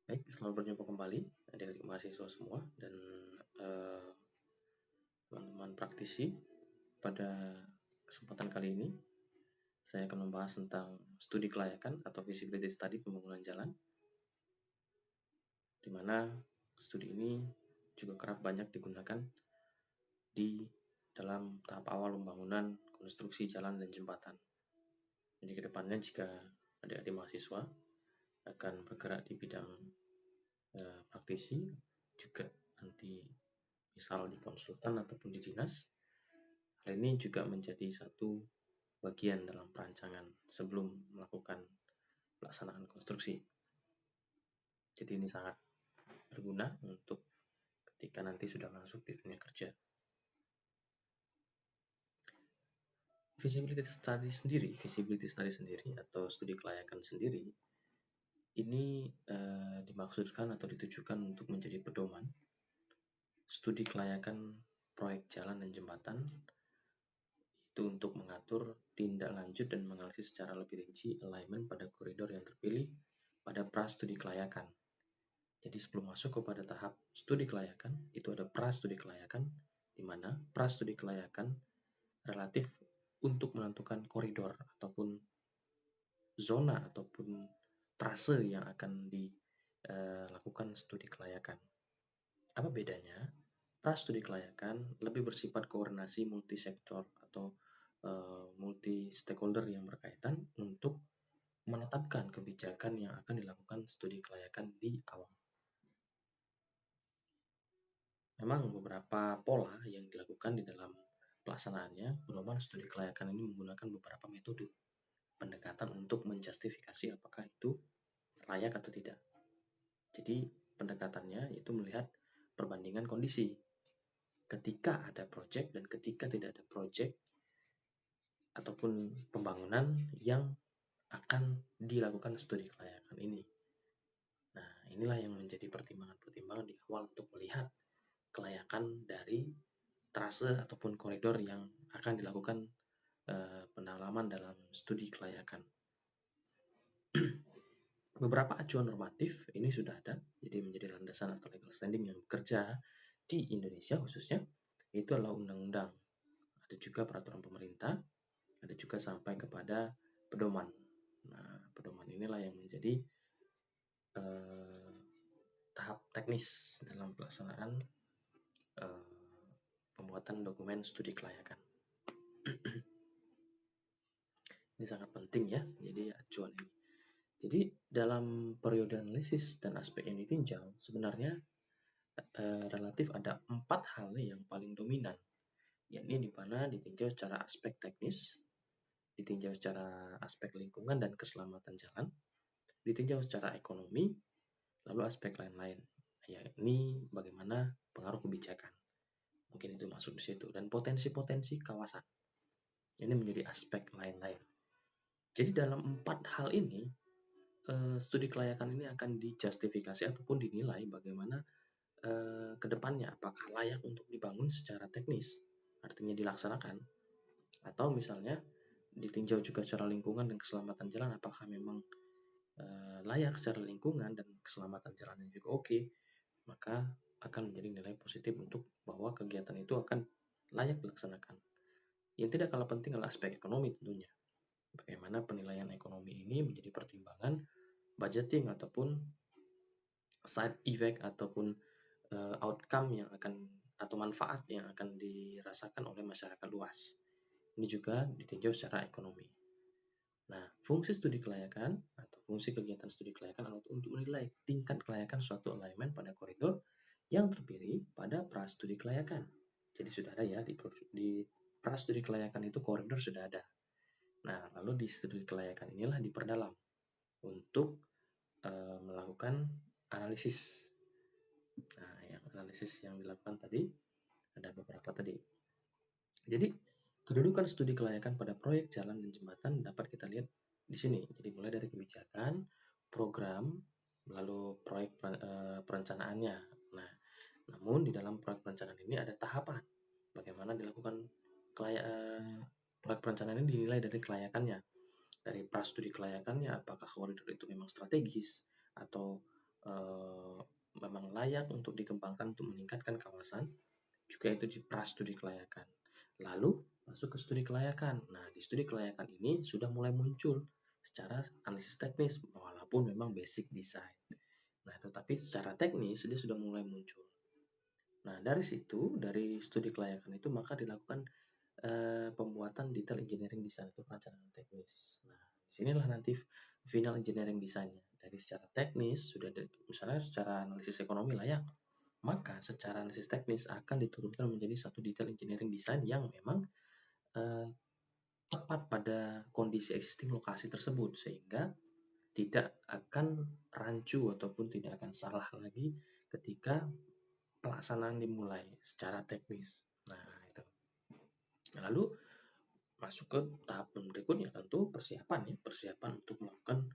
Baik, selamat berjumpa kembali adik-adik mahasiswa semua dan eh, teman-teman praktisi. Pada kesempatan kali ini, saya akan membahas tentang studi kelayakan atau feasibility study pembangunan jalan, di mana studi ini juga kerap banyak digunakan di dalam tahap awal pembangunan konstruksi jalan dan jembatan. Jadi kedepannya jika adik-adik mahasiswa akan bergerak di bidang praktisi, juga nanti misal di konsultan ataupun di dinas, hal ini juga menjadi satu bagian dalam perancangan sebelum melakukan pelaksanaan konstruksi. Jadi ini sangat berguna untuk ketika nanti sudah masuk di dunia kerja. Feasibility study sendiri atau studi kelayakan sendiri ini dimaksudkan atau ditujukan untuk menjadi pedoman studi kelayakan proyek jalan dan jembatan, itu untuk mengatur tindak lanjut dan menganalisis secara lebih rinci alignment pada koridor yang terpilih pada pra-studi kelayakan. Jadi sebelum masuk kepada tahap studi kelayakan, itu ada pra-studi kelayakan, di mana pra-studi kelayakan relatif untuk menentukan koridor ataupun zona ataupun trase yang akan dilakukan studi kelayakan. Apa bedanya? Pra-studi kelayakan lebih bersifat koordinasi multisektor atau multi stakeholder yang berkaitan untuk menetapkan kebijakan yang akan dilakukan studi kelayakan di awal. Memang beberapa pola yang dilakukan di dalam pelaksanaannya, pedoman studi kelayakan ini menggunakan beberapa metode pendekatan untuk menjustifikasi apakah itu layak atau tidak. Jadi pendekatannya itu melihat perbandingan kondisi ketika ada project dan ketika tidak ada project ataupun pembangunan yang akan dilakukan studi kelayakan ini. Nah, inilah yang menjadi pertimbangan-pertimbangan di awal untuk melihat kelayakan dari trase ataupun koridor yang akan dilakukan pendalaman dalam studi kelayakan. Beberapa acuan normatif ini sudah ada, jadi menjadi landasan atau legal standing yang bekerja di Indonesia khususnya, itu adalah undang-undang. Ada juga peraturan pemerintah, ada juga sampai kepada pedoman. Nah, pedoman inilah yang menjadi tahap teknis dalam pelaksanaan pembuatan dokumen studi kelayakan. Ini sangat penting ya, jadi acuan ini. Jadi dalam periode analisis dan aspek yang ditinjau, sebenarnya relatif ada 4 hal yang paling dominan, yakni di mana ditinjau secara aspek teknis, ditinjau secara aspek lingkungan dan keselamatan jalan, ditinjau secara ekonomi, lalu aspek lain-lain, yakni bagaimana pengaruh kebijakan. Mungkin itu masuk di situ, dan potensi-potensi kawasan. Ini menjadi aspek lain-lain. Jadi dalam 4 hal ini, studi kelayakan ini akan dijustifikasi ataupun dinilai bagaimana kedepannya apakah layak untuk dibangun secara teknis, artinya dilaksanakan, atau misalnya ditinjau juga secara lingkungan dan keselamatan jalan, apakah memang layak secara lingkungan dan keselamatan jalannya juga oke, maka akan menjadi nilai positif untuk bahwa kegiatan itu akan layak dilaksanakan. Yang tidak kalah penting adalah aspek ekonomi tentunya. Bagaimana penilaian ekonomi ini menjadi pertimbangan budgeting ataupun side effect ataupun outcome yang akan atau manfaat yang akan dirasakan oleh masyarakat luas. Ini juga ditinjau secara ekonomi. Nah, fungsi studi kelayakan atau fungsi kegiatan studi kelayakan adalah untuk menilai tingkat kelayakan suatu alignment pada koridor yang terpilih pada pra-studi kelayakan. Jadi sudah ada ya di pra-studi kelayakan itu koridor sudah ada. Nah, lalu di studi kelayakan inilah diperdalam untuk melakukan analisis. Nah, yang analisis yang dilakukan tadi ada beberapa tadi. Jadi kedudukan studi kelayakan pada proyek jalan dan jembatan dapat kita lihat di sini. Jadi mulai dari kebijakan, program, lalu proyek perencanaannya. Nah, namun di dalam proyek perencanaan ini ada tahapan. Bagaimana dilakukan proyek perencanaan ini dinilai dari kelayakannya. Dari pra-studi kelayakannya, apakah koridor itu memang strategis atau eee, memang layak untuk dikembangkan untuk meningkatkan kawasan, juga itu di pra-studi kelayakan. Lalu masuk ke studi kelayakan. Nah, di studi kelayakan ini sudah mulai muncul secara analisis teknis walaupun memang basic design. Nah, tetapi secara teknis dia sudah mulai muncul. Nah, dari situ, dari studi kelayakan itu maka dilakukan pembuatan detail engineering design atau perencanaan teknis. Nah, disinilah nanti final engineering desainnya. Dari secara teknis sudah misalnya secara analisis ekonomi layak, maka secara analisis teknis akan diturunkan menjadi satu detail engineering design yang memang eh, tepat pada kondisi existing lokasi tersebut sehingga tidak akan rancu ataupun tidak akan salah lagi ketika pelaksanaan dimulai secara teknis. Nah, itu. Lalu masuk ke tahap berikutnya tentu persiapan ya, persiapan untuk melakukan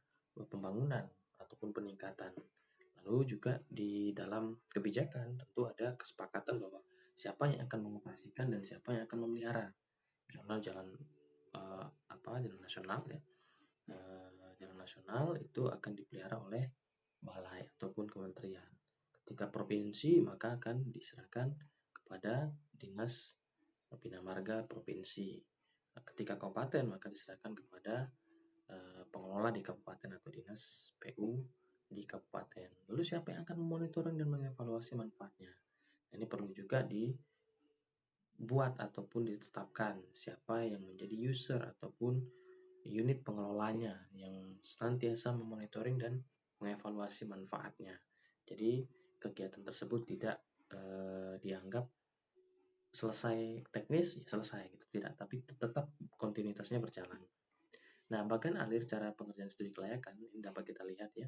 pembangunan ataupun peningkatan. Lalu juga di dalam kebijakan tentu ada kesepakatan bahwa siapa yang akan mengoperasikan dan siapa yang akan memelihara. Misalnya jalan jalan nasional ya. Jalan nasional itu akan dipelihara oleh balai ataupun kementerian. Ketika provinsi maka akan diserahkan kepada dinas bina marga provinsi. Ketika kabupaten maka diserahkan kepada pengelola di kabupaten atau dinas PU di kabupaten. Lalu siapa yang akan memonitoring dan mengevaluasi manfaatnya? Ini perlu juga dibuat ataupun ditetapkan siapa yang menjadi user ataupun unit pengelolanya yang senantiasa memonitoring dan mengevaluasi manfaatnya. Jadi kegiatan tersebut tidak dianggap selesai teknis ya selesai gitu tidak, tapi tetap kontinuitasnya berjalan. Nah, bagian akhir cara pengerjaan studi kelayakan ini dapat kita lihat ya,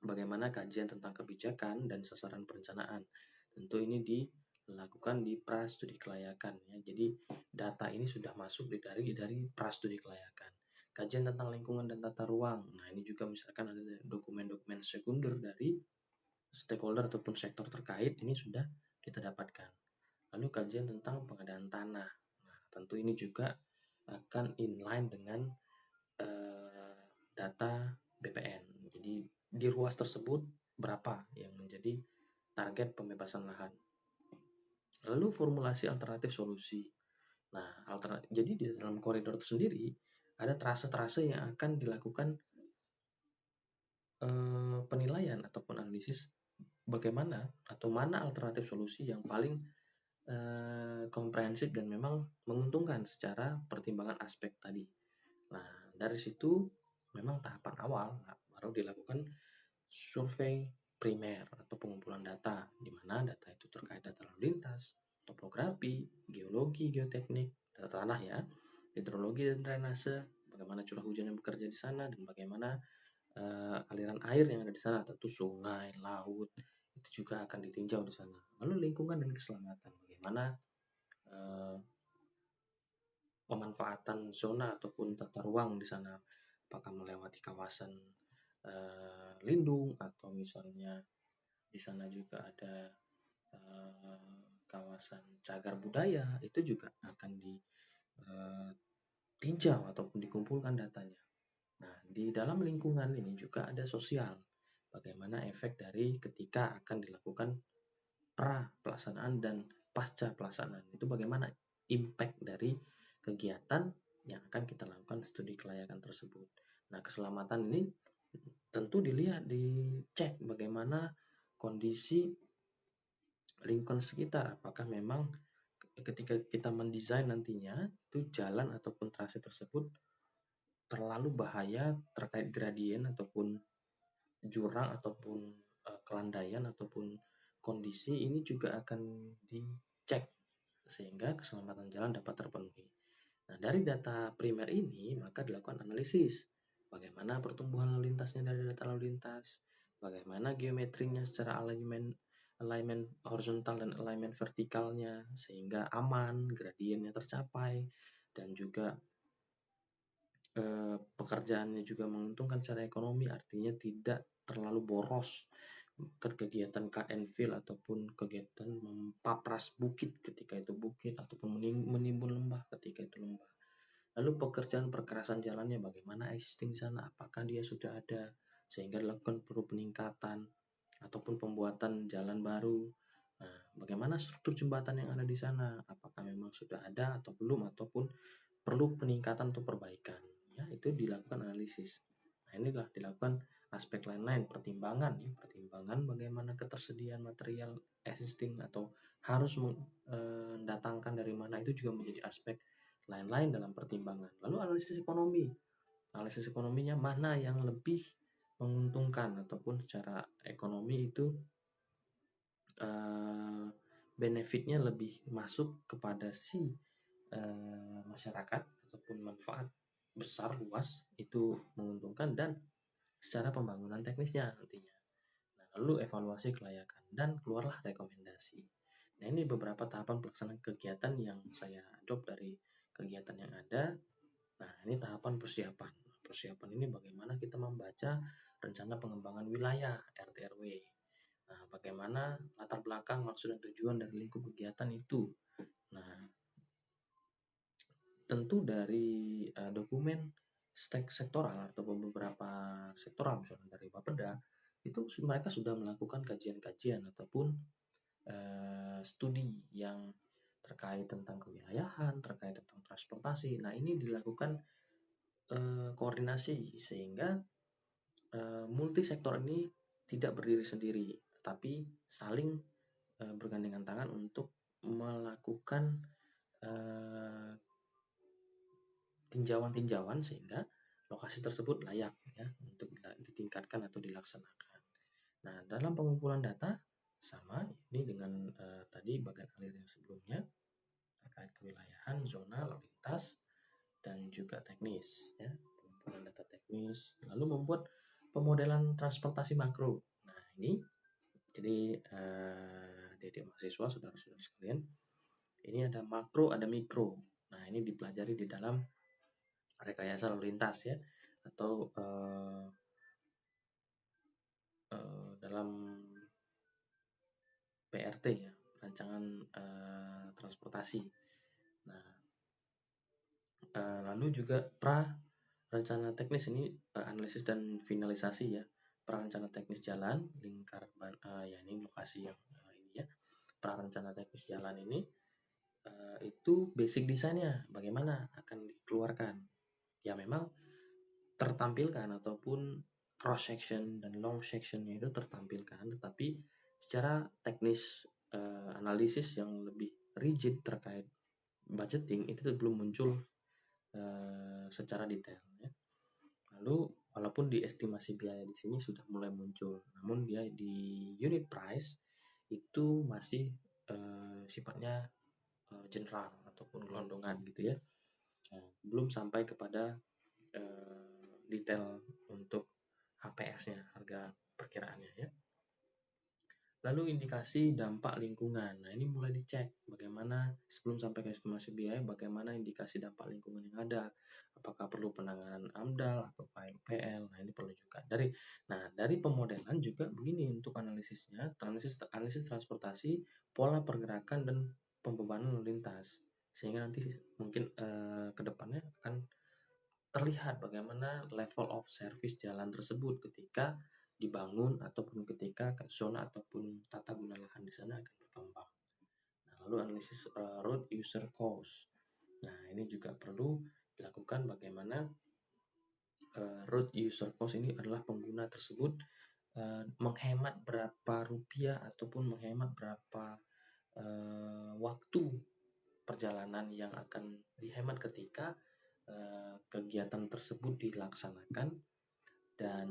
bagaimana kajian tentang kebijakan dan sasaran perencanaan. Tentu ini dilakukan di pra studi kelayakan ya. Jadi data ini sudah masuk dari pra studi kelayakan. Kajian tentang lingkungan dan tata ruang. Nah, ini juga misalkan ada dokumen-dokumen sekunder dari stakeholder ataupun sektor terkait ini sudah kita dapatkan. Lalu kajian tentang pengadaan tanah. Nah, tentu ini juga akan inline dengan data BPN. Jadi di ruas tersebut berapa yang menjadi target pembebasan lahan. Lalu formulasi alternatif solusi. Nah, jadi di dalam koridor itu sendiri ada trase-trase yang akan dilakukan penilaian ataupun analisis bagaimana atau mana alternatif solusi yang paling komprehensif dan memang menguntungkan secara pertimbangan aspek tadi. Nah, dari situ memang tahapan awal baru dilakukan survei primer atau pengumpulan data, di mana data itu terkait data lalu lintas, topografi, geologi, geoteknik, data tanah ya, hidrologi dan drainase, bagaimana curah hujan yang bekerja di sana, dan bagaimana aliran air yang ada di sana, tentu sungai, laut, itu juga akan ditinjau di sana. Lalu lingkungan dan keselamatan, bagaimana pemanfaatan zona ataupun tata ruang di sana, apakah melewati kawasan lindung atau misalnya di sana juga ada kawasan cagar budaya, itu juga akan ditinjau ataupun dikumpulkan datanya. Nah, di dalam lingkungan ini juga ada sosial. Bagaimana efek dari ketika akan dilakukan pra pelaksanaan dan pasca pelaksanaan. Itu bagaimana impact dari kegiatan yang akan kita lakukan studi kelayakan tersebut. Nah, keselamatan ini tentu dicek bagaimana kondisi lingkungan sekitar. Apakah memang ketika kita mendesain nantinya itu jalan ataupun trase tersebut terlalu bahaya terkait gradien ataupun jurang ataupun kelandaian ataupun kondisi ini juga akan dicek sehingga keselamatan jalan dapat terpenuhi. Nah, dari data primer ini maka dilakukan analisis bagaimana pertumbuhan lalu lintasnya dari data lalu lintas, bagaimana geometrinya secara alignment horizontal dan alignment vertikalnya sehingga aman, gradiennya tercapai, dan juga pekerjaannya juga menguntungkan secara ekonomi, artinya tidak terlalu boros kegiatan cut and fill ataupun kegiatan mempapras bukit ketika itu bukit ataupun menimbun lembah ketika itu lembah. Lalu pekerjaan perkerasan jalannya bagaimana existing di sana, apakah dia sudah ada sehingga dilakukan perlu peningkatan ataupun pembuatan jalan baru. Nah, bagaimana struktur jembatan yang ada di sana? Apakah memang sudah ada atau belum, ataupun perlu peningkatan atau perbaikan? Ya, itu dilakukan analisis. Nah, inilah dilakukan aspek lain-lain, pertimbangan ya, pertimbangan bagaimana ketersediaan material existing atau harus mendatangkan dari mana, itu juga menjadi aspek lain-lain dalam pertimbangan. Lalu analisis ekonomi. Analisis ekonominya mana yang lebih menguntungkan ataupun secara ekonomi itu benefitnya lebih masuk kepada si masyarakat ataupun manfaat besar luas itu menguntungkan, dan secara pembangunan teknisnya nantinya. Nah, lalu evaluasi kelayakan dan keluarlah rekomendasi. Nah, ini beberapa tahapan pelaksanaan kegiatan yang saya adopt dari kegiatan yang ada. Nah, ini tahapan persiapan. Persiapan ini bagaimana kita membaca rencana pengembangan wilayah RT/RW. Nah, bagaimana latar belakang, maksud dan tujuan dari lingkup kegiatan itu. Nah, tentu dari dokumen sektoral atau beberapa sektoral, misalnya dari Bapeda, itu mereka sudah melakukan kajian-kajian ataupun studi yang terkait tentang kewilayahan, terkait tentang transportasi. Nah, ini dilakukan koordinasi sehingga multisektor ini tidak berdiri sendiri, tetapi saling bergandengan tangan untuk melakukan tinjauan-tinjauan sehingga lokasi tersebut layak ya untuk ditingkatkan atau dilaksanakan. Nah, dalam pengumpulan data sama ini dengan tadi bagian alir yang sebelumnya terkait kewilayahan, zona, lalu lintas, dan juga teknis ya, pengumpulan data teknis, lalu membuat pemodelan transportasi makro. Nah, ini jadi adik mahasiswa, saudara-saudara sekalian, ini ada makro, ada mikro. Nah, ini dipelajari di dalam rekayasa lalu lintas ya, atau dalam PRT ya, perancangan transportasi. Nah, lalu juga rencana teknis ini analisis dan finalisasi ya. Rencana teknis jalan lingkar ya, ini lokasi yang ini ya. Rencana teknis jalan ini itu basic desainnya bagaimana akan dikeluarkan. Ya, memang tertampilkan ataupun cross section dan long sectionnya itu tertampilkan, tetapi secara teknis analisis yang lebih rigid terkait budgeting itu belum muncul secara detail ya. Lalu walaupun di estimasi biaya di sini sudah mulai muncul, namun dia di unit price itu masih sifatnya general ataupun gelondongan gitu ya. Nah, belum sampai kepada detail untuk HPS-nya, harga perkiraannya ya. Lalu indikasi dampak lingkungan. Nah, ini mulai dicek bagaimana sebelum sampai ke estimasi biaya, bagaimana indikasi dampak lingkungan yang ada. Apakah perlu penanganan AMDAL atau PL. Nah, ini perlu juga. Dari pemodelan juga begini untuk analisisnya, analisis transportasi, pola pergerakan dan pembebanan lalu lintas. Sehingga nanti mungkin ke depannya akan terlihat bagaimana level of service jalan tersebut ketika dibangun ataupun ketika zona ataupun tata guna lahan di sana akan berkembang. Nah, lalu analisis road user cost. Nah, ini juga perlu dilakukan bagaimana road user cost ini adalah pengguna tersebut menghemat berapa rupiah ataupun menghemat berapa waktu perjalanan yang akan dihemat ketika kegiatan tersebut dilaksanakan, dan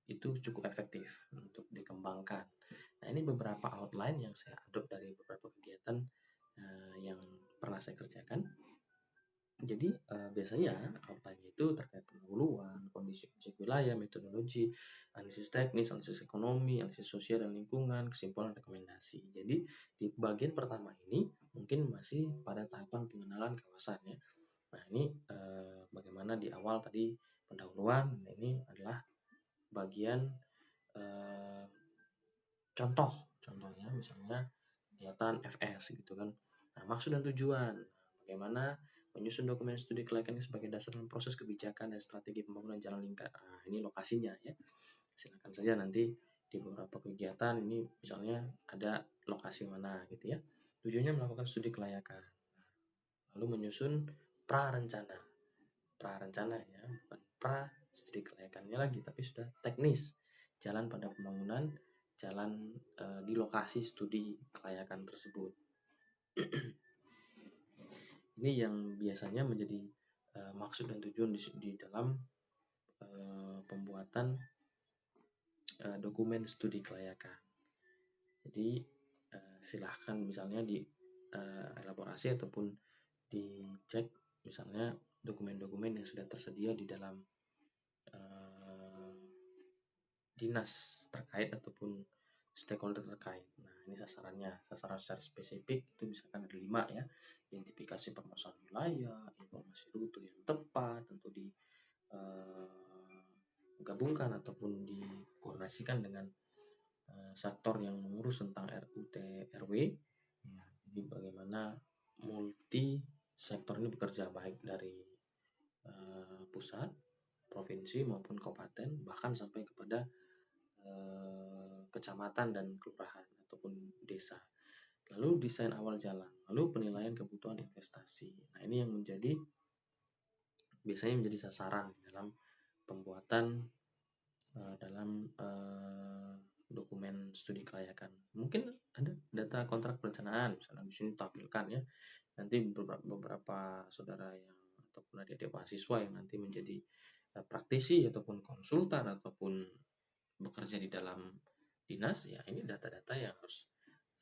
itu cukup efektif untuk dikembangkan. Nah, ini beberapa outline yang saya adopt dari beberapa kegiatan yang pernah saya kerjakan. Jadi biasanya outline itu terkait pendahuluan, kondisi wilayah, metodologi, analisis teknis, analisis ekonomi, analisis sosial dan lingkungan, kesimpulan, rekomendasi. Jadi di bagian pertama ini mungkin masih pada tahapan pengenalan kawasan ya. Nah, ini bagaimana di awal tadi pendahuluan. Nah, ini adalah bagian contohnya misalnya kegiatan FS gitu kan. Nah, maksud dan tujuan, bagaimana Menyusun dokumen studi kelayakan sebagai dasar dalam proses kebijakan dan strategi pembangunan jalan lingkar. Nah, ini lokasinya ya. Silakan saja nanti di beberapa kegiatan ini misalnya ada lokasi mana gitu ya. Tujuannya melakukan studi kelayakan. Lalu menyusun prarencana. Prarencana ya, bukan pra studi kelayakannya lagi, tapi sudah teknis. Jalan pada pembangunan, jalan di lokasi studi kelayakan tersebut. Ini yang biasanya menjadi maksud dan tujuan di dalam pembuatan dokumen studi kelayakan. Jadi silahkan misalnya di elaborasi ataupun dicek misalnya dokumen-dokumen yang sudah tersedia di dalam dinas terkait ataupun stakeholder terkait. Nah, ini sasaran secara spesifik itu misalkan ada 5 ya. Identifikasi permasalahan wilayah, informasi rute yang tepat, tentu digabungkan ataupun dikoordinasikan dengan sektor yang mengurus tentang RUT RW. Ya, jadi bagaimana multi sektor ini bekerja baik dari pusat, provinsi maupun kabupaten, bahkan sampai kepada kecamatan dan kelurahan ataupun desa. Lalu desain awal jalan, lalu penilaian kebutuhan investasi. Nah, ini yang biasanya menjadi sasaran dalam pembuatan dalam dokumen studi kelayakan. Mungkin ada data kontrak perencanaan, misalnya di sini tampilkan ya. Nanti beberapa saudara yang ataupun adik-adik mahasiswa yang nanti menjadi praktisi ataupun konsultan ataupun bekerja di dalam dinas, ya ini data-data yang harus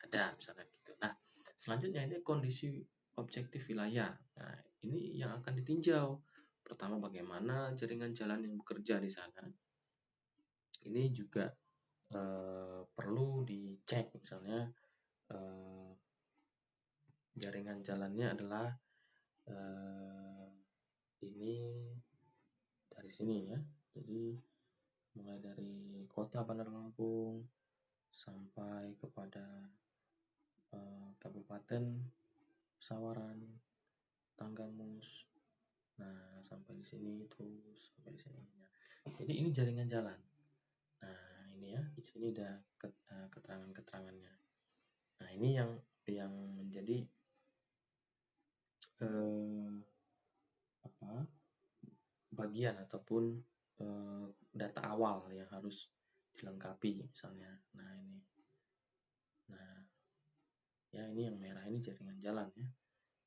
ada misalnya gitu. Nah, selanjutnya ini kondisi objektif wilayah. Nah, ini yang akan ditinjau. Pertama, bagaimana jaringan jalan yang bekerja di sana. Ini juga perlu dicek misalnya jaringan jalannya adalah ini dari sini ya. Jadi mulai dari kota Bandar Lampung sampai kepada Kabupaten Sawaran, Tanggamus. Nah, sampai di sini terus sampai di sini. Jadi ini jaringan jalan. Nah, ini ya, di sini ada keterangan-keterangannya. Nah, ini yang menjadi bagian ataupun data awal yang harus dilengkapi misalnya. Nah, ini. Nah, ya ini yang merah ini jaringan jalan ya.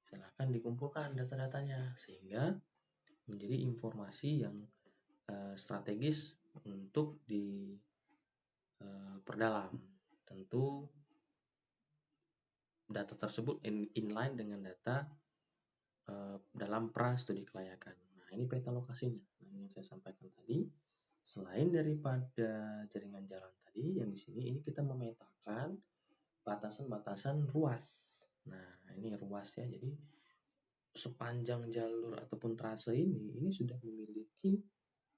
Silakan dikumpulkan data-datanya sehingga menjadi informasi yang strategis untuk diperdalam. Tentu data tersebut inline dengan data dalam pra studi kelayakan. Nah, ini peta lokasinya. Nah, yang saya sampaikan tadi, selain daripada jaringan jalan tadi, yang di sini ini kita memetakan batasan-batasan ruas. Nah, ini ruas ya. Jadi sepanjang jalur ataupun trase ini sudah memiliki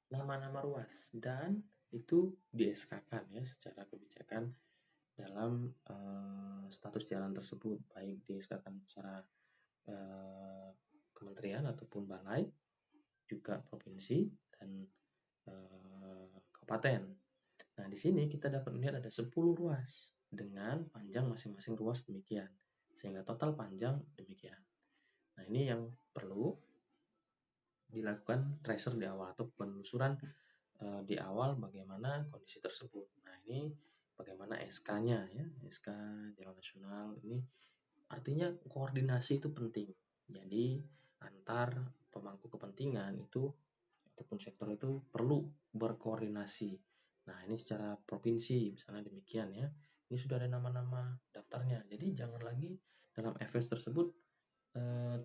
nama-nama ruas dan itu di SK-kan ya secara kebijakan dalam status jalan tersebut, baik di SK-kan secara kementerian ataupun balai, juga provinsi dan kabupaten. Nah, di sini kita dapat melihat ada 10 ruas dengan panjang masing-masing ruas demikian, sehingga total panjang demikian. Nah, ini yang perlu dilakukan tracer di awal atau penelusuran di awal bagaimana kondisi tersebut. Nah, ini bagaimana SK-nya ya, SK Jalan Nasional ini artinya koordinasi itu penting. Jadi antar pemangku kepentingan itu ataupun sektor itu perlu berkoordinasi. Nah, ini secara provinsi misalnya demikian ya. Ini sudah ada nama-nama daftarnya. Jadi jangan lagi dalam FS tersebut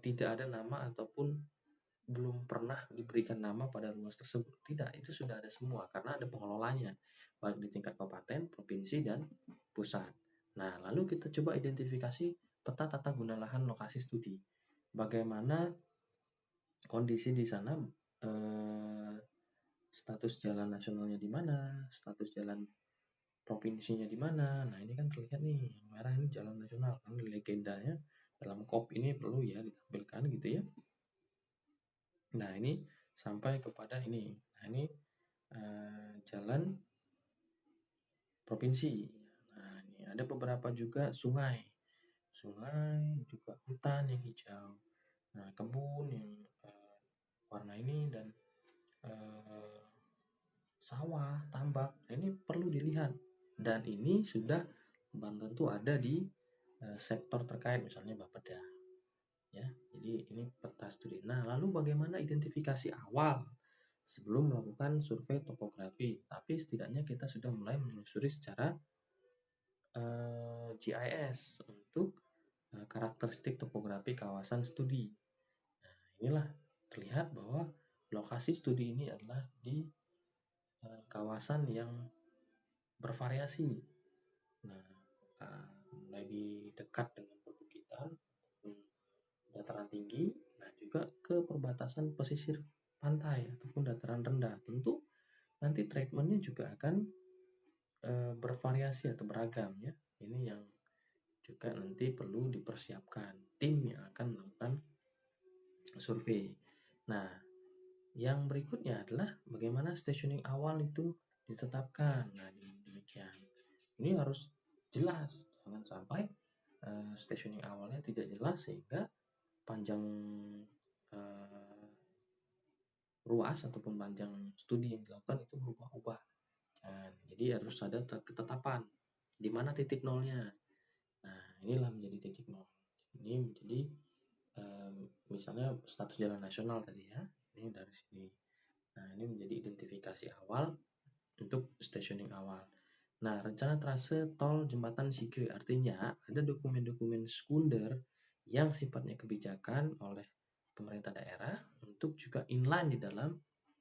tidak ada nama ataupun belum pernah diberikan nama pada ruas tersebut. Tidak, itu sudah ada semua karena ada pengelolanya baik di tingkat kabupaten, provinsi dan pusat. Nah, lalu kita coba identifikasi peta tata guna lahan lokasi studi. Bagaimana kondisi di sana, status jalan nasionalnya di mana, status jalan provinsinya di mana. Nah, ini kan terlihat nih, yang merah ini jalan nasional. Kan legendanya dalam KOP ini perlu ya ditampilkan gitu ya. Nah, ini sampai kepada ini. Nah, ini jalan provinsi. Nah, ini ada beberapa juga sungai. Sungai, juga hutan yang hijau. Nah, kebun yang warna ini dan eh, sawah, tambak. Nah, ini perlu dilihat. Dan ini sudah tentu ada di sektor terkait, misalnya Bapeda. Ya, jadi ini peta studi. Nah, lalu bagaimana identifikasi awal sebelum melakukan survei topografi? Tapi setidaknya kita sudah mulai menelusuri secara GIS untuk karakteristik topografi kawasan studi. Nah, inilah terlihat bahwa lokasi studi ini adalah di kawasan yang bervariasi. Nah, mulai di dekat dengan perbukitan, dataran tinggi, nah juga ke perbatasan pesisir pantai ataupun dataran rendah. Tentu nanti treatmentnya juga akan bervariasi atau beragam ya. Ini yang juga nanti perlu dipersiapkan tim yang akan melakukan survei. Nah, yang berikutnya adalah bagaimana stationing awal itu ditetapkan. Nah, demikian. Ini harus jelas, jangan sampai stationing awalnya tidak jelas sehingga panjang uh, ruas ataupun panjang studi yang dilakukan itu berubah-ubah. Jadi harus ada ketetapan di mana titik nolnya. Nah, inilah menjadi titik nol. Ini menjadi misalnya status jalan nasional tadi ya. Ini dari sini. Nah, ini menjadi identifikasi awal untuk stationing awal. Nah, rencana trase tol jembatan Sige artinya ada dokumen-dokumen sekunder yang sifatnya kebijakan oleh pemerintah daerah untuk juga inline di dalam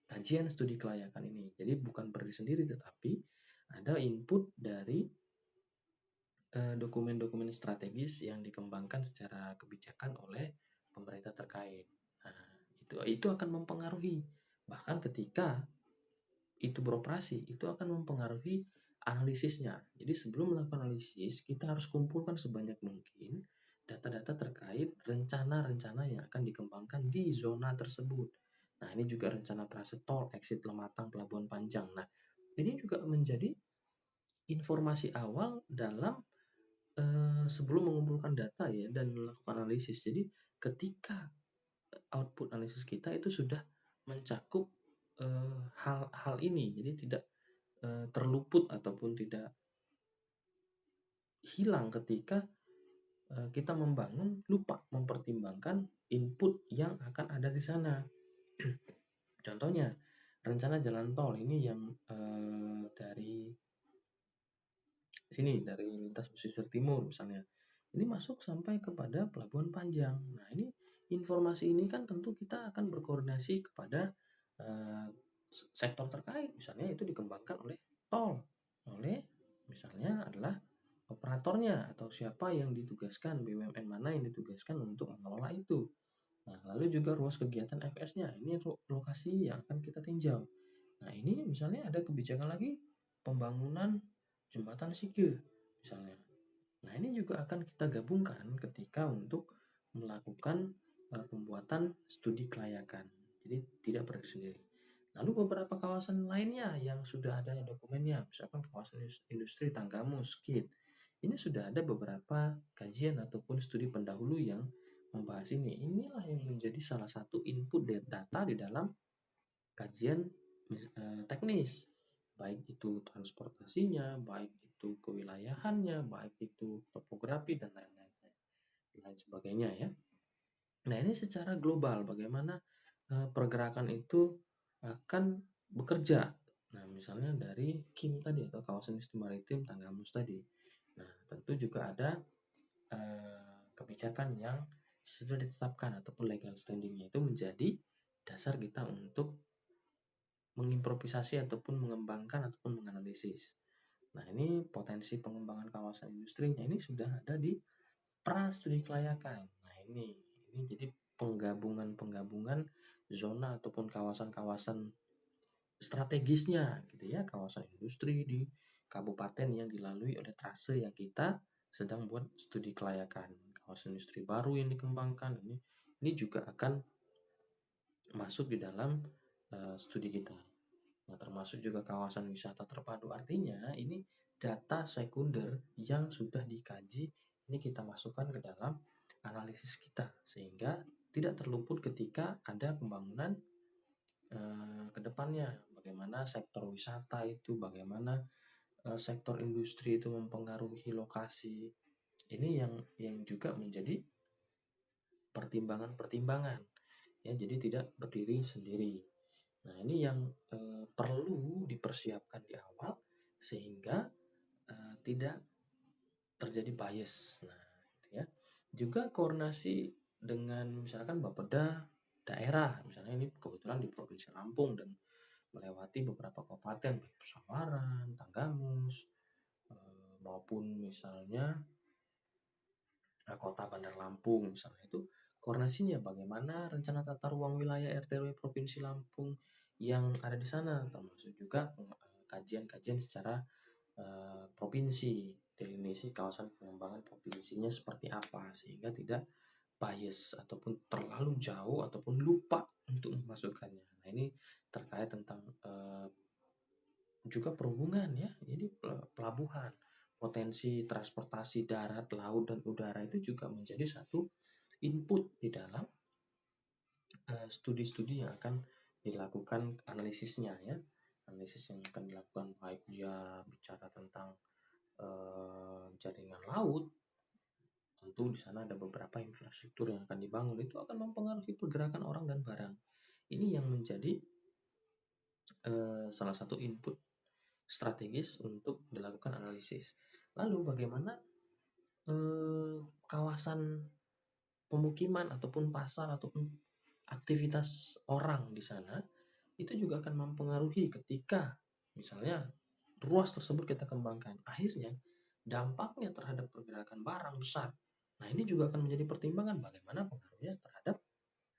kajian studi kelayakan ini. Jadi bukan berdiri sendiri tetapi ada input dari dokumen-dokumen strategis yang dikembangkan secara kebijakan oleh pemerintah terkait. Nah, itu akan mempengaruhi bahkan ketika itu beroperasi itu akan mempengaruhi analisisnya. Jadi sebelum melakukan analisis kita harus kumpulkan sebanyak mungkin data-data terkait rencana-rencana yang akan dikembangkan di zona tersebut. Nah, ini juga rencana trase tol, exit Lematang, Pelabuhan Panjang. Nah, ini juga menjadi informasi awal dalam sebelum mengumpulkan data ya dan melakukan analisis. Jadi ketika output analisis kita itu sudah mencakup hal-hal ini, jadi tidak terluput ataupun tidak hilang ketika kita membangun lupa mempertimbangkan input yang akan ada di sana. Contohnya rencana jalan tol ini yang dari sini dari lintas pesisir timur misalnya ini masuk sampai kepada Pelabuhan Panjang. Nah, ini informasi ini kan tentu kita akan berkoordinasi kepada sektor terkait, misalnya itu dikembangkan oleh tol, oleh misalnya adalah operatornya atau siapa yang ditugaskan, BUMN mana yang ditugaskan untuk mengelola itu. Nah, lalu juga ruas kegiatan FS-nya, ini lokasi yang akan kita tinjau. Nah, ini misalnya ada kebijakan lagi pembangunan jembatan Sige misalnya. Nah, ini juga akan kita gabungkan ketika untuk melakukan pembuatan studi kelayakan. Jadi tidak berdiri sendiri. Lalu beberapa kawasan lainnya yang sudah ada dokumennya, misalkan kawasan industri Tanggamus, Skid. Ini sudah ada beberapa kajian ataupun studi pendahulu yang membahas ini. Inilah yang menjadi salah satu input data di dalam kajian teknis, baik itu transportasinya, baik itu kewilayahannya, baik itu topografi dan lain sebagainya ya. Nah, ini secara global bagaimana pergerakan itu akan bekerja. Nah, misalnya dari KIM tadi atau kawasan industri maritim Tanggamus tadi. Nah, tentu juga ada kebijakan yang sudah ditetapkan ataupun legal standingnya itu menjadi dasar kita untuk mengimprovisasi ataupun mengembangkan ataupun menganalisis. Nah, ini potensi pengembangan kawasan industrinya ini sudah ada di pra studi kelayakan. Nah, ini jadi penggabungan zona ataupun kawasan-kawasan strategisnya gitu ya, kawasan industri di kabupaten yang dilalui oleh trase yang kita sedang buat studi kelayakan. Kawasan industri baru yang dikembangkan ini juga akan masuk di dalam studi kita. Nah, termasuk juga kawasan wisata terpadu. Artinya ini data sekunder yang sudah dikaji, ini kita masukkan ke dalam analisis kita sehingga tidak terluput ketika ada pembangunan ke depannya. Bagaimana sektor wisata itu, bagaimana sektor industri itu mempengaruhi lokasi. Ini yang juga menjadi pertimbangan-pertimbangan ya, jadi tidak berdiri sendiri. Nah, ini yang perlu dipersiapkan di awal sehingga tidak terjadi bias. Nah, gitu ya. Juga koordinasi dengan misalkan Bapeda daerah, misalnya ini kebetulan di Provinsi Lampung dan melewati beberapa kabupaten, baik Pesawaran, Tanggamus, maupun misalnya Kota Bandar Lampung misalnya, itu koordinasinya bagaimana rencana tata ruang wilayah RT/RW Provinsi Lampung yang ada di sana, termasuk juga kajian-kajian secara provinsi, definisi kawasan pengembangan provinsinya seperti apa sehingga tidak bias ataupun terlalu jauh ataupun lupa untuk memasukkannya. Nah, ini terkait tentang juga perhubungan ya. Jadi pelabuhan, potensi transportasi darat, laut dan udara itu juga menjadi satu input di dalam studi-studi yang akan dilakukan analisisnya ya. Analisis yang akan dilakukan baik dia bicara tentang jaringan laut, tentu di sana ada beberapa infrastruktur yang akan dibangun, itu akan mempengaruhi pergerakan orang dan barang. Ini yang menjadi salah satu input strategis untuk dilakukan analisis. Lalu bagaimana kawasan pemukiman ataupun pasar ataupun aktivitas orang di sana itu juga akan mempengaruhi ketika misalnya ruas tersebut kita kembangkan. Akhirnya dampaknya terhadap pergerakan barang besar. Nah, ini juga akan menjadi pertimbangan bagaimana pengaruhnya terhadap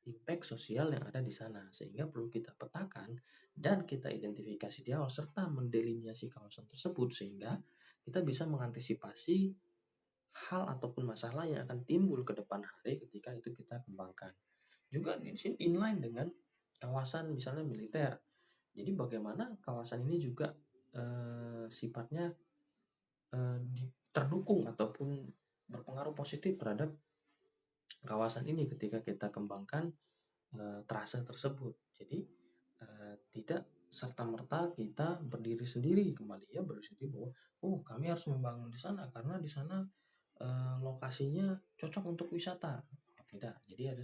impact sosial yang ada di sana. Sehingga perlu kita petakan dan kita identifikasi di awal serta mendeliniasi kawasan tersebut sehingga kita bisa mengantisipasi hal ataupun masalah yang akan timbul ke depan hari ketika itu kita kembangkan. Juga di sini inline dengan kawasan misalnya militer. Jadi bagaimana kawasan ini juga sifatnya terdukung ataupun berpengaruh positif terhadap kawasan ini ketika kita kembangkan trase tersebut. Jadi tidak serta-merta kita berdiri sendiri kembali ya, berdiri sendiri bahwa oh kami harus membangun di sana karena di sana lokasinya cocok untuk wisata. Tidak, jadi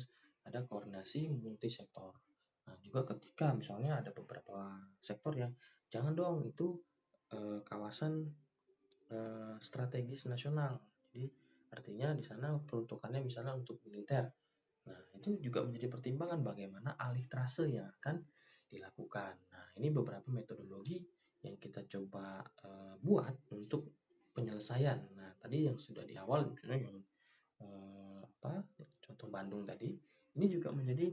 ada koordinasi multi sektor. Nah, juga ketika misalnya ada beberapa sektor yang jangan dong itu kawasan strategis nasional. Jadi artinya di sana peruntukannya misalnya untuk militer. Nah, itu juga menjadi pertimbangan bagaimana alih trase yang akan dilakukan. Nah, ini beberapa metodologi yang kita coba buat untuk penyelesaian. Nah, tadi yang sudah di awal misalnya yang contoh Bandung tadi, ini juga menjadi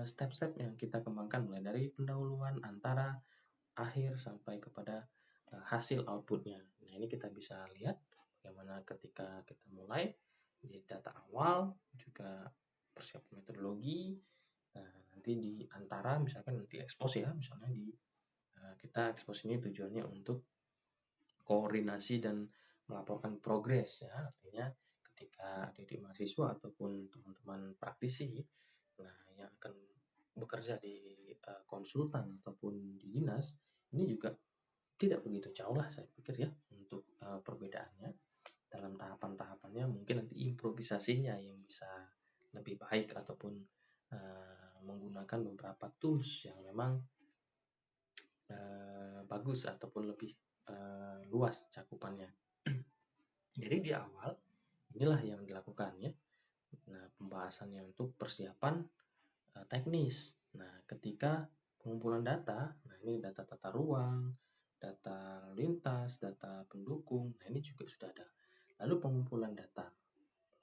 step-step yang kita kembangkan mulai dari pendahuluan antara akhir sampai kepada hasil outputnya. Nah, ini kita bisa lihat bagaimana ketika kita mulai di data awal, juga persiapan metodologi. Nah, nanti di antara misalkan nanti expose ya, misalnya di kita expose ini tujuannya untuk koordinasi dan melaporkan progres ya, artinya ketika adik mahasiswa ataupun teman-teman praktisi nah yang akan bekerja di konsultan ataupun di dinas, ini juga tidak begitu jauh lah saya pikir ya untuk perbedaannya. Dalam tahapan-tahapannya mungkin nanti improvisasinya yang bisa lebih baik ataupun menggunakan beberapa tools yang memang bagus ataupun lebih luas cakupannya. Jadi di awal inilah yang dilakukan ya. Nah, pembahasannya untuk persiapan teknis. Nah, ketika pengumpulan data, nah ini data tata ruang, data lintas, data pendukung, nah ini juga sudah ada. Lalu pengumpulan data,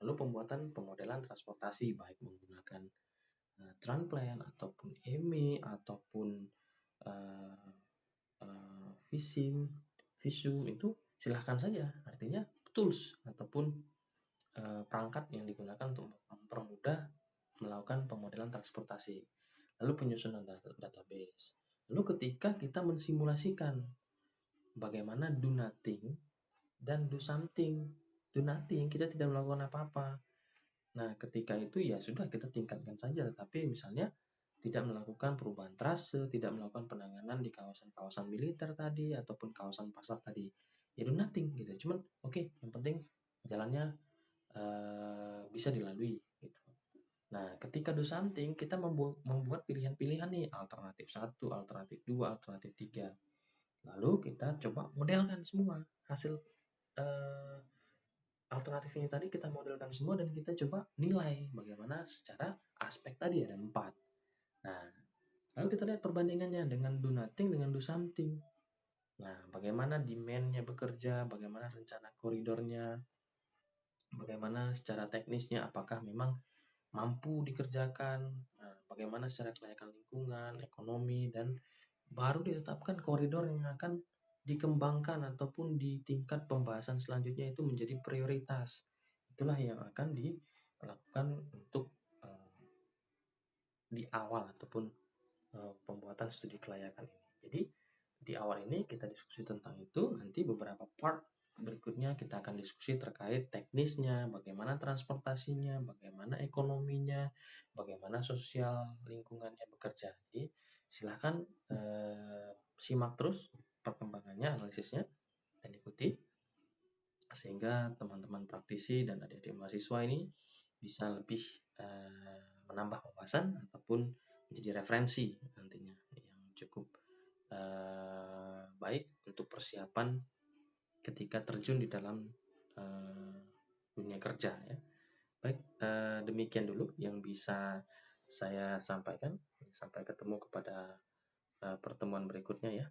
lalu pembuatan pemodelan transportasi baik menggunakan Transplan ataupun EME ataupun Visum, Visum itu silahkan saja. Artinya tools ataupun perangkat yang digunakan untuk mempermudah melakukan pemodelan transportasi. lalu penyusunan database. Lalu ketika kita mensimulasikan bagaimana do nothing dan do something. Do nothing, kita tidak melakukan apa-apa. Nah, ketika itu ya sudah kita tingkatkan saja, tapi misalnya tidak melakukan perubahan trase, tidak melakukan penanganan di kawasan-kawasan militer tadi ataupun kawasan pasar tadi. Ya do nothing gitu. Cuman oke, yang penting jalannya bisa dilalui gitu. Nah, ketika do something kita membuat pilihan-pilihan nih, alternatif 1, alternatif 2, alternatif 3. Lalu kita coba modelkan semua hasil eh, alternatif ini tadi, kita modelkan semua dan kita coba nilai bagaimana secara aspek tadi ada 4. Nah, lalu kita lihat perbandingannya dengan do nothing dengan do something. Nah, bagaimana demand-nya bekerja, bagaimana rencana koridornya, bagaimana secara teknisnya, apakah memang mampu dikerjakan, nah, bagaimana secara kelayakan lingkungan, ekonomi, dan baru ditetapkan koridor yang akan dikembangkan ataupun di tingkat pembahasan selanjutnya itu menjadi prioritas. Itulah yang akan dilakukan untuk di awal ataupun pembuatan studi kelayakan ini. Jadi di awal ini kita diskusi tentang itu, nanti beberapa part berikutnya kita akan diskusi terkait teknisnya, bagaimana transportasinya, bagaimana ekonominya, bagaimana sosial lingkungannya bekerja. Jadi silahkan simak terus perkembangannya, analisisnya, dan ikuti sehingga teman-teman praktisi dan adik-adik mahasiswa ini bisa lebih menambah wawasan ataupun menjadi referensi nantinya yang cukup baik untuk persiapan ketika terjun di dalam dunia kerja ya. Baik, demikian dulu yang bisa saya sampaikan. Sampai ketemu kepada pertemuan berikutnya ya.